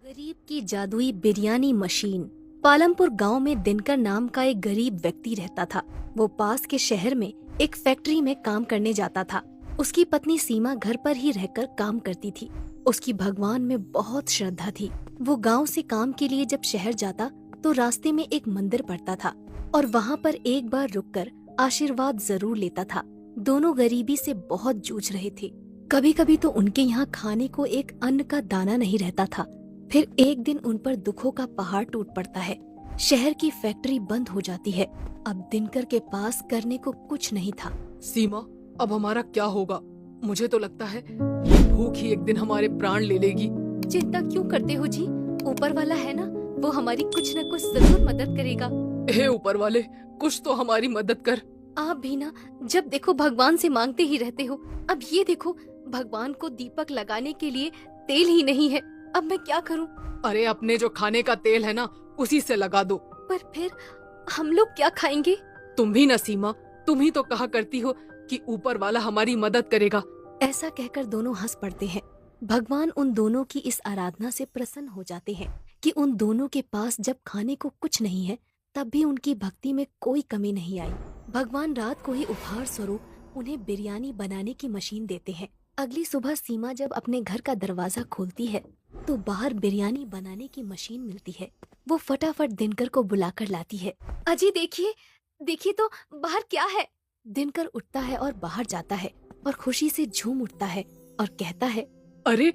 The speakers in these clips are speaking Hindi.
गरीब की जादुई बिरयानी मशीन। पालमपुर गांव में दिनकर नाम का एक गरीब व्यक्ति रहता था। वो पास के शहर में एक फैक्ट्री में काम करने जाता था। उसकी पत्नी सीमा घर पर ही रहकर काम करती थी। उसकी भगवान में बहुत श्रद्धा थी। वो गांव से काम के लिए जब शहर जाता तो रास्ते में एक मंदिर पड़ता था और वहाँ पर एक बार रुककर आशीर्वाद जरूर लेता था। दोनों गरीबी से बहुत जूझ रहे थे। कभी कभी तो उनके यहाँ खाने को एक अन्न का दाना नहीं रहता था। फिर एक दिन उन पर दुखों का पहाड़ टूट पड़ता है। शहर की फैक्ट्री बंद हो जाती है। अब दिनकर के पास करने को कुछ नहीं था। सीमा, अब हमारा क्या होगा? मुझे तो लगता है ये भूख ही एक दिन हमारे प्राण ले लेगी। चिंता क्यों करते हो जी? ऊपर वाला है ना, वो हमारी कुछ न कुछ जरूर मदद करेगा। हे ऊपर वाले, कुछ तो हमारी मदद कर। आप भी ना जब देखो भगवान से मांगते ही रहते हो। अब ये देखो, भगवान को दीपक लगाने के लिए तेल ही नहीं है। अब मैं क्या करूं? अरे अपने जो खाने का तेल है ना, उसी से लगा दो। पर फिर हम लोग क्या खाएंगे? तुम भी ना सीमा, तुम ही तो कहा करती हो कि ऊपर वाला हमारी मदद करेगा। ऐसा कहकर दोनों हंस पड़ते हैं। भगवान उन दोनों की इस आराधना से प्रसन्न हो जाते हैं कि उन दोनों के पास जब खाने को कुछ नहीं है तब भी उनकी भक्ति में कोई कमी नहीं आई। भगवान रात को ही उपहार स्वरूप उन्हें बिरयानी बनाने की मशीन देते हैं। अगली सुबह सीमा जब अपने घर का दरवाजा खोलती है तो बाहर बिरयानी बनाने की मशीन मिलती है। वो फटाफट दिनकर को बुलाकर लाती है। अजी देखिए, देखिए तो बाहर क्या है। दिनकर उठता है और बाहर जाता है और खुशी से झूम उठता है और कहता है, अरे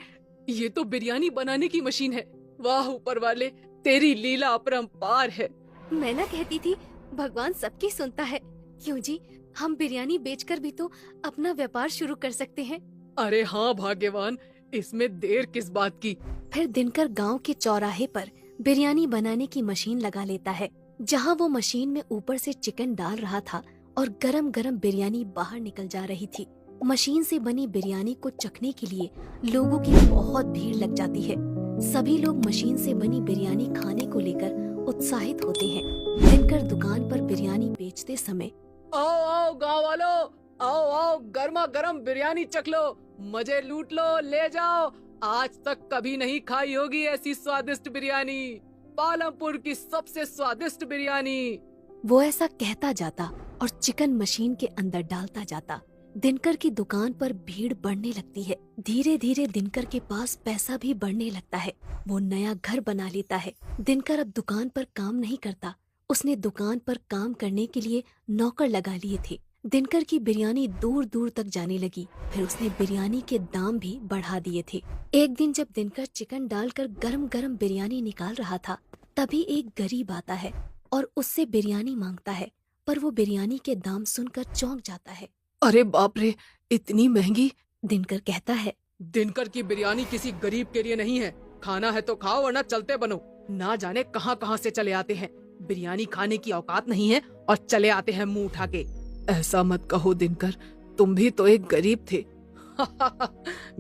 ये तो बिरयानी बनाने की मशीन है। वाह ऊपर वाले, तेरी लीला अपरंपार है। मैं ना कहती थी भगवान सबकी सुनता है। क्यों जी, हम बिरयानी बेचकर भी तो अपना व्यापार शुरू कर सकते हैं। अरे हाँ भाग्यवान, इसमें देर किस बात की। फिर दिनकर गांव के चौराहे पर बिरयानी बनाने की मशीन लगा लेता है। जहां वो मशीन में ऊपर से चिकन डाल रहा था और गरम गरम बिरयानी बाहर निकल जा रही थी। मशीन से बनी बिरयानी को चखने के लिए लोगों की बहुत भीड़ लग जाती है। सभी लोग मशीन से बनी बिरयानी खाने को लेकर उत्साहित होते हैं। दिनकर दुकान पर बिरयानी बेचते समय, आओ आओ गाँव वालों, आओ आओ गर्मा गर्म बिरयानी चख लो, मजे लूट लो, ले जाओ। आज तक कभी नहीं खाई होगी ऐसी स्वादिष्ट बिरयानी, पालमपुर की सबसे स्वादिष्ट बिरयानी। वो ऐसा कहता जाता और चिकन मशीन के अंदर डालता जाता। दिनकर की दुकान पर भीड़ बढ़ने लगती है। धीरे धीरे दिनकर के पास पैसा भी बढ़ने लगता है। वो नया घर बना लेता है। दिनकर अब दुकान पर काम नहीं करता। उसने दुकान पर काम करने के लिए नौकर लगा लिए थे। दिनकर की बिरयानी दूर दूर तक जाने लगी। फिर उसने बिरयानी के दाम भी बढ़ा दिए थे। एक दिन जब दिनकर चिकन डालकर गरम गरम बिरयानी निकाल रहा था, तभी एक गरीब आता है और उससे बिरयानी मांगता है। पर वो बिरयानी के दाम सुनकर चौंक जाता है। अरे बाप रे, इतनी महंगी। दिनकर कहता है, दिनकर की बिरयानी किसी गरीब के लिए नहीं है। खाना है तो खाओ वरना चलते बनो। ना जाने कहां कहां से चले आते हैं। बिरयानी खाने की औकात नहीं है और चले आते हैं मुंह उठा के। ऐसा मत कहो दिनकर, तुम भी तो एक गरीब थे।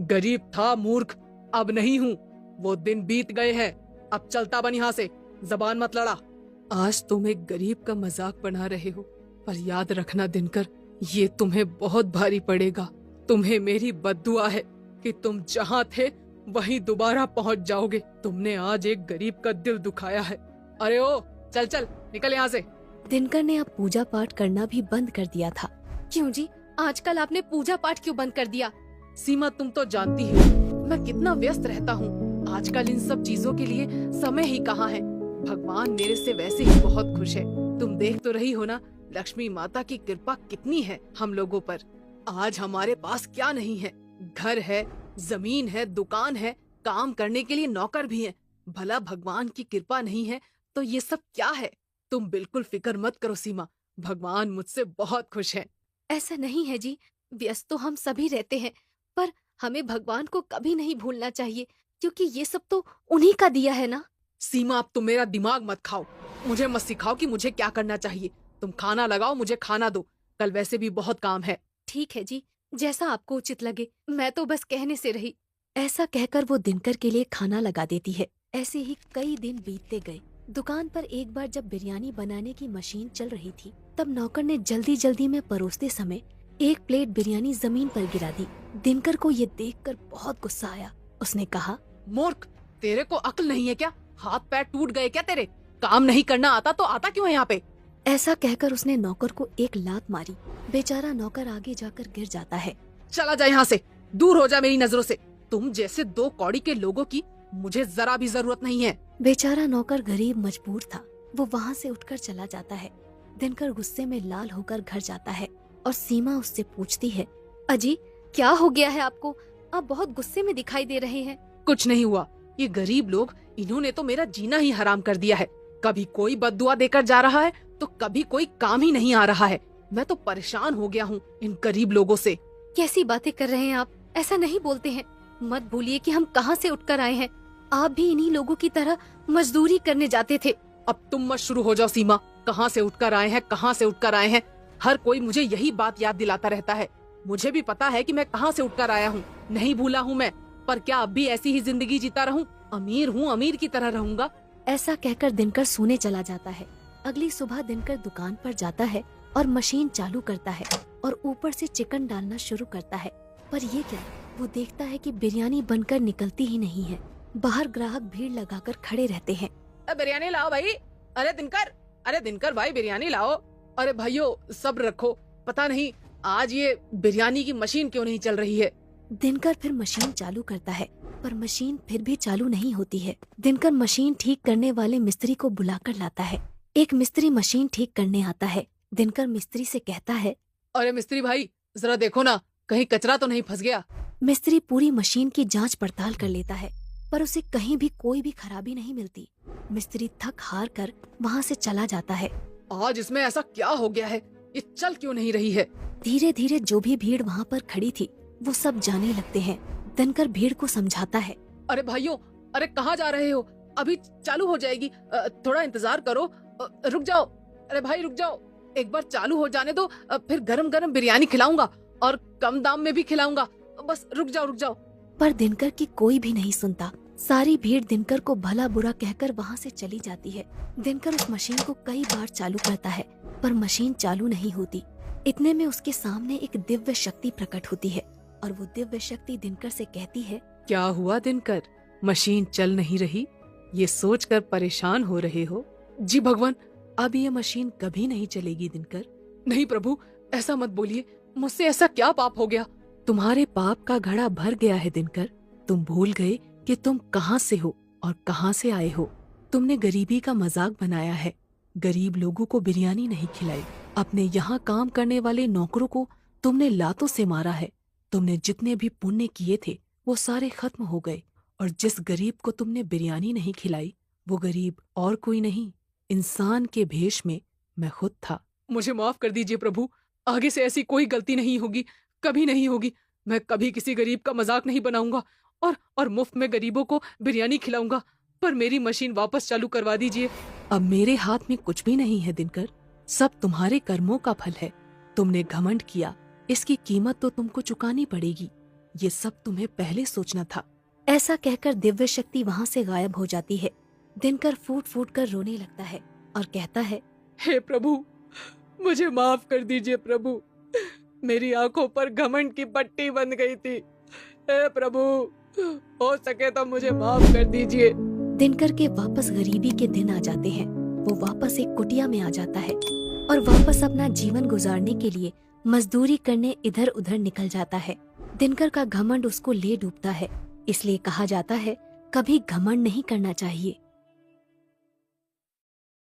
गरीब था मूर्ख, अब नहीं हूँ। वो दिन बीत गए हैं। अब चलता बन यहाँ से, जबान मत लड़ा। आज तुम एक गरीब का मजाक बना रहे हो, पर याद रखना दिनकर, ये तुम्हें बहुत भारी पड़ेगा। तुम्हें मेरी बद्दुआ है कि तुम जहाँ थे वहीं दोबारा पहुँच जाओगे। तुमने आज एक गरीब का दिल दुखाया है। अरे ओ चल चल निकल यहाँ से। दिनकर ने अब पूजा पाठ करना भी बंद कर दिया था। क्यों जी, आजकल आपने पूजा पाठ क्यों बंद कर दिया? सीमा, तुम तो जानती हो मैं कितना व्यस्त रहता हूँ। आजकल इन सब चीजों के लिए समय ही कहाँ है। भगवान मेरे से वैसे ही बहुत खुश है। तुम देख तो रही हो ना, लक्ष्मी माता की कृपा कितनी है हम लोगों पर। आज हमारे पास क्या नहीं है? घर है, जमीन है, दुकान है, काम करने के लिए नौकर भी है। भला भगवान की कृपा नहीं है तो ये सब क्या है? तुम बिल्कुल फिक्र मत करो सीमा, भगवान मुझसे बहुत खुश है। ऐसा नहीं है जी, व्यस्त तो हम सभी रहते हैं, पर हमें भगवान को कभी नहीं भूलना चाहिए, क्योंकि ये सब तो उन्हीं का दिया है ना। सीमा, अब तुम मेरा दिमाग मत खाओ। मुझे मत सिखाओ कि मुझे क्या करना चाहिए। तुम खाना लगाओ, मुझे खाना दो। कल वैसे भी बहुत काम है। ठीक है जी, जैसा आपको उचित लगे। मैं तो बस कहने से रही। ऐसा कहकर वो दिनकर के लिए खाना लगा देती है। ऐसे ही कई दिन बीतते गए। दुकान पर एक बार जब बिरयानी बनाने की मशीन चल रही थी, तब नौकर ने जल्दी जल्दी में परोसते समय एक प्लेट बिरयानी जमीन पर गिरा दी। दिनकर को ये देखकर बहुत गुस्सा आया। उसने कहा, मूर्ख, तेरे को अक्ल नहीं है क्या? हाथ पैर टूट गए क्या तेरे? काम नहीं करना आता तो आता क्यों है यहाँ पे? ऐसा कहकर उसने नौकर को एक लात मारी। बेचारा नौकर आगे जाकर गिर जाता है। चला जा यहाँ से, दूर हो जा मेरी नजरों से। तुम जैसे दो कौड़ी के लोगों की मुझे जरा भी जरूरत नहीं है। बेचारा नौकर गरीब मजबूर था, वो वहाँ से उठकर चला जाता है। दिनकर गुस्से में लाल होकर घर जाता है और सीमा उससे पूछती है, अजी क्या हो गया है आपको? आप बहुत गुस्से में दिखाई दे रहे हैं। कुछ नहीं हुआ, ये गरीब लोग, इन्होंने तो मेरा जीना ही हराम कर दिया है। कभी कोई बद्दुआ देकर जा रहा है तो कभी कोई काम ही नहीं आ रहा है। मैं तो परेशान हो गया हूँ इन गरीब लोगों से। कैसी बातें कर रहे हैं आप? ऐसा नहीं बोलते हैं। मत भूलिए कि हम कहाँ से उठकर आए हैं। आप भी इन्हीं लोगों की तरह मजदूरी करने जाते थे। अब तुम मत शुरू हो जाओ सीमा। कहाँ से उठकर आए हैं, कहाँ से उठकर आए हैं? हर कोई मुझे यही बात याद दिलाता रहता है। मुझे भी पता है कि मैं कहाँ से उठकर आया हूँ, नहीं भूला हूँ मैं। पर क्या अब भी ऐसी ही जिंदगी जीता रहूं? अमीर हूँ, अमीर की तरह रहूंगा। ऐसा कहकर दिनकर सोने चला जाता है। अगली सुबह दिनकर दुकान पर जाता है और मशीन चालू करता है और ऊपर से चिकन डालना शुरू करता है। पर ये क्या, वो देखता है कि बिरयानी बनकर निकलती ही नहीं है। बाहर ग्राहक भीड़ लगाकर खड़े रहते हैं। बिरयानी लाओ भाई। अरे दिनकर भाई बिरयानी लाओ। अरे भाइयों सब्र रखो, पता नहीं आज ये बिरयानी की मशीन क्यों नहीं चल रही है। दिनकर फिर मशीन चालू करता है पर मशीन फिर भी चालू नहीं होती है। दिनकर मशीन ठीक करने वाले मिस्त्री को बुलाकर लाता है। एक मिस्त्री मशीन ठीक करने आता है। दिनकर मिस्त्री से कहता है, अरे मिस्त्री भाई जरा देखो ना, कहीं कचरा तो नहीं फंस गया। मिस्त्री पूरी मशीन की जांच पड़ताल कर लेता है पर उसे कहीं भी कोई भी खराबी नहीं मिलती। मिस्त्री थक हार कर वहाँ से चला जाता है। आज इसमें ऐसा क्या हो गया है, ये चल क्यों नहीं रही है? धीरे धीरे जो भी भीड़ वहाँ पर खड़ी थी वो सब जाने लगते हैं। दिनकर भीड़ को समझाता है, अरे भाइयों, अरे कहाँ जा रहे हो? अभी चालू हो जाएगी, थोड़ा इंतजार करो। रुक जाओ, अरे भाई रुक जाओ, एक बार चालू हो जाने दो, फिर गरम गरम बिरयानी खिलाऊंगा और कम दाम में भी खिलाऊंगा। बस रुक जाओ। पर दिनकर की कोई भी नहीं सुनता। सारी भीड़ दिनकर को भला बुरा कहकर वहाँ से चली जाती है। दिनकर उस मशीन को कई बार चालू करता है पर मशीन चालू नहीं होती। इतने में उसके सामने एक दिव्य शक्ति प्रकट होती है और वो दिव्य शक्ति दिनकर से कहती है, क्या हुआ दिनकर, मशीन चल नहीं रही? ये सोचकर परेशान हो रहे हो? जी भगवान, अब ये मशीन कभी नहीं चलेगी दिनकर। नहीं प्रभु, ऐसा मत बोलिए, मुझसे ऐसा क्या पाप हो गया? तुम्हारे पाप का घड़ा भर गया है दिनकर। तुम भूल गए कि तुम कहाँ से हो और कहाँ से आए हो। तुमने गरीबी का मजाक बनाया है, गरीब लोगों को बिरयानी नहीं खिलाई। अपने यहाँ काम करने वाले नौकरों को तुमने लातों से मारा है। तुमने जितने भी पुण्य किए थे वो सारे खत्म हो गए और जिस गरीब को तुमने बिरयानी नहीं खिलाई वो गरीब और कोई नहीं, इंसान के भेष में मैं खुद था। मुझे माफ कर दीजिए प्रभु, आगे से ऐसी कोई गलती नहीं होगी, कभी नहीं होगी। मैं कभी किसी गरीब का मजाक नहीं बनाऊंगा और मुफ्त में गरीबों को बिरयानी खिलाऊंगा। पर मेरी मशीन वापस चालू करवा दीजिए। अब मेरे हाथ में कुछ भी नहीं है दिनकर, सब तुम्हारे कर्मों का फल है। तुमने घमंड किया, इसकी कीमत तो तुमको चुकानी पड़ेगी। ये सब तुम्हें पहले सोचना था। ऐसा कहकर दिव्य शक्ति वहाँ से गायब हो जाती है। दिनकर फूट फूट कर रोने लगता है और कहता है, हे प्रभु, मुझे माफ कर दीजिए प्रभु, मेरी आंखों पर घमंड की पट्टी बंध गई थी। हे प्रभु, हो सके तो मुझे माफ कर दीजिए। दिनकर के वापस गरीबी के दिन आ जाते हैं। वो वापस एक कुटिया में आ जाता है और वापस अपना जीवन गुजारने के लिए मजदूरी करने इधर उधर निकल जाता है। दिनकर का घमंड उसको ले डूबता है। इसलिए कहा जाता है, कभी घमंड नहीं करना चाहिए।